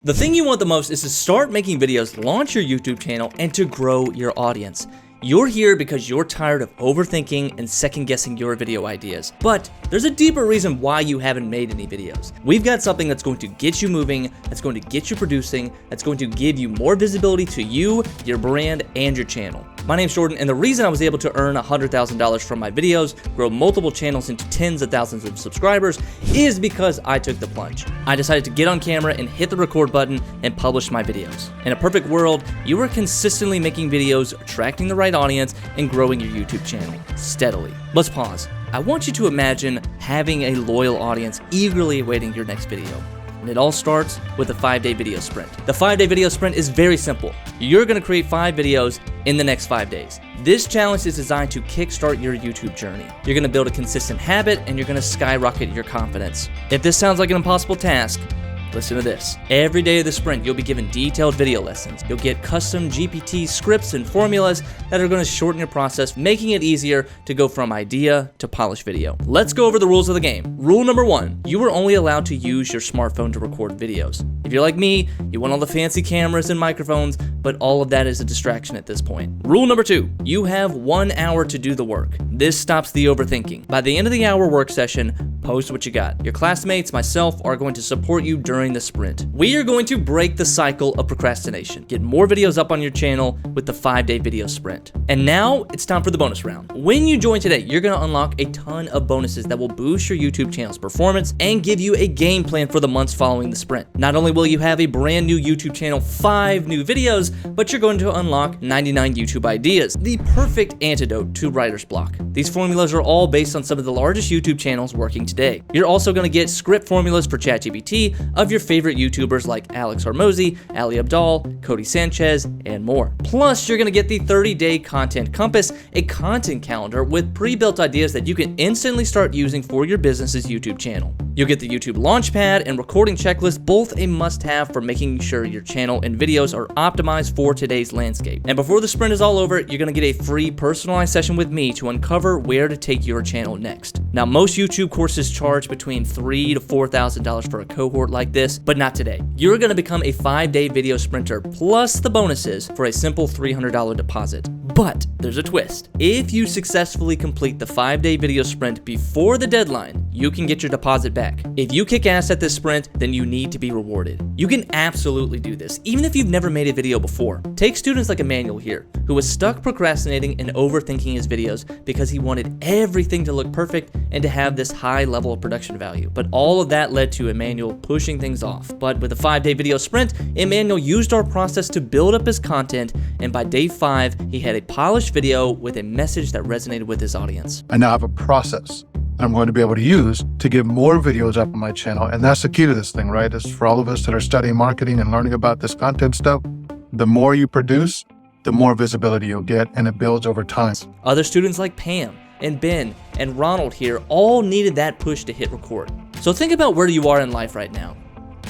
The thing you want the most is to start making videos, launch your YouTube channel, and to grow your audience. You're here because you're tired of overthinking and second-guessing your video ideas. But there's a deeper reason why you haven't made any videos. We've got something that's going to get you moving, that's going to get you producing, that's going to give you more visibility to you, your brand, and your channel. My name's Jordan, and the reason I was able to earn $100,000 from my videos, grow multiple channels into tens of thousands of subscribers, is because I took the plunge. I decided to get on camera and hit the record button and publish my videos. In a perfect world, you are consistently making videos, attracting the right audience, and growing your YouTube channel steadily. Let's pause. I want you to imagine having a loyal audience eagerly awaiting your next video. And it all starts with a 5-day video sprint. The 5-day video sprint is very simple. You're gonna create 5 videos in the next 5 days. This challenge is designed to kickstart your YouTube journey. You're gonna build a consistent habit and you're gonna skyrocket your confidence. If this sounds like an impossible task, listen to this. Every day of the sprint, you'll be given detailed video lessons. You'll get custom GPT scripts and formulas that are going to shorten your process, making it easier to go from idea to polished video. Let's go over the rules of the game. Rule number 1, you are only allowed to use your smartphone to record videos. If you're like me, you want all the fancy cameras and microphones, but all of that is a distraction at this point. Rule number 2, you have 1 hour to do the work. This stops the overthinking. By the end of the hour work session, post what you got. Your classmates, myself, are going to support you during the sprint. We are going to break the cycle of procrastination. Get more videos up on your channel with the 5-day video sprint. And now it's time for the bonus round. When you join today, you're going to unlock a ton of bonuses that will boost your YouTube channel's performance and give you a game plan for the months following the sprint. Not only will you have a brand new YouTube channel, 5 new videos, but you're going to unlock 99 YouTube ideas, the perfect antidote to writer's block. These formulas are all based on some of the largest YouTube channels working today. You're also going to get script formulas for ChatGPT of your favorite YouTubers like Alex Hormozi, Ali Abdaal, Cody Sanchez, and more. Plus, you're going to get the 30-day content compass, a content calendar with pre-built ideas that you can instantly start using for your business's YouTube channel. You'll get the YouTube Launchpad and recording checklist, both a must-have for making sure your channel and videos are optimized for today's landscape. And before the sprint is all over, you're going to get a free personalized session with me to uncover where to take your channel next. Now, most YouTube courses charge between $3,000 to $4,000 for a cohort like this, but not today. You're going to become a 5-day video sprinter plus the bonuses for a simple $300 deposit. But there's a twist. If you successfully complete the 5-day video sprint before the deadline, you can get your deposit back. If you kick ass at this sprint, then you need to be rewarded. You can absolutely do this, even if you've never made a video before. Take students like Emmanuel here, who was stuck procrastinating and overthinking his videos because he wanted everything to look perfect and to have this high level of production value. But all of that led to Emmanuel pushing things off. But with a 5-day video sprint, Emmanuel used our process to build up his content, and by day 5, he had a polished video with a message that resonated with his audience. I now have a process I'm going to be able to use to get more videos up on my channel. And that's the key to this thing, right? Is for all of us that are studying marketing and learning about this content stuff, the more you produce, the more visibility you'll get, and it builds over time. Other students like Pam and Ben and Ronald here all needed that push to hit record. So think about where you are in life right now.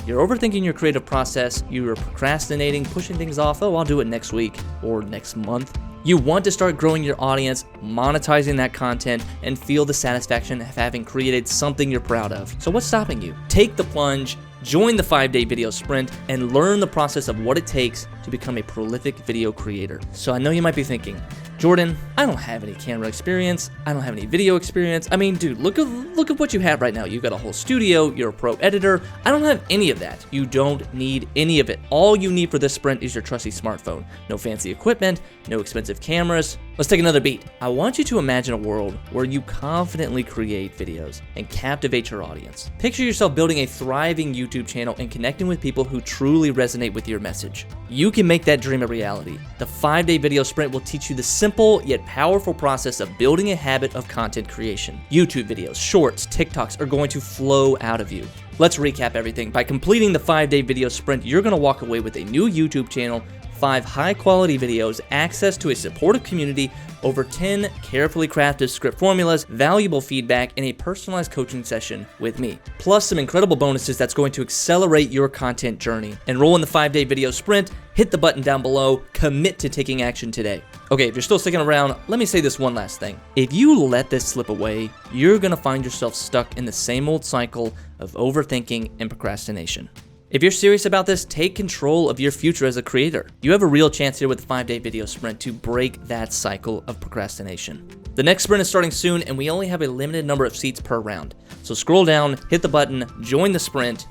You're overthinking your creative process, you are procrastinating, pushing things off, oh, I'll do it next week or next month. You want to start growing your audience, monetizing that content, and feel the satisfaction of having created something you're proud of. So what's stopping you? Take the plunge, join the 5-day video sprint, and learn the process of what it takes to become a prolific video creator. So I know you might be thinking, Jordan, I don't have any camera experience. I don't have any video experience. I mean, dude, look at what you have right now. You've got a whole studio. You're a pro editor. I don't have any of that. You don't need any of it. All you need for this sprint is your trusty smartphone. No fancy equipment, no expensive cameras. Let's take another beat. I want you to imagine a world where you confidently create videos and captivate your audience. Picture yourself building a thriving YouTube channel and connecting with people who truly resonate with your message. You can make that dream a reality. The 5-day video sprint will teach you the simple yet powerful process of building a habit of content creation. YouTube videos, shorts, TikToks are going to flow out of you. Let's recap everything. By completing the 5-day video sprint, you're going to walk away with a new YouTube channel, 5 high-quality videos, access to a supportive community, over 10 carefully crafted script formulas, valuable feedback, and a personalized coaching session with me. Plus some incredible bonuses that's going to accelerate your content journey. Enroll in the 5-day video sprint, hit the button down below, commit to taking action today. Okay, if you're still sticking around, let me say this one last thing. If you let this slip away, you're gonna find yourself stuck in the same old cycle of overthinking and procrastination. If you're serious about this, take control of your future as a creator. You have a real chance here with the 5-day video sprint to break that cycle of procrastination. The next sprint is starting soon, and we only have a limited number of seats per round. So scroll down, hit the button, join the sprint,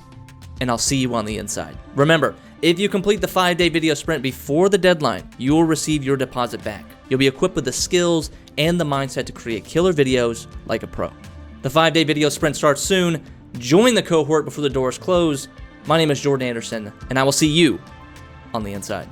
and I'll see you on the inside. Remember, if you complete the 5-day video sprint before the deadline, you will receive your deposit back. You'll be equipped with the skills and the mindset to create killer videos like a pro. The 5-day video sprint starts soon. Join the cohort before the doors close. My name is Jordan Anderson, and I will see you on the inside.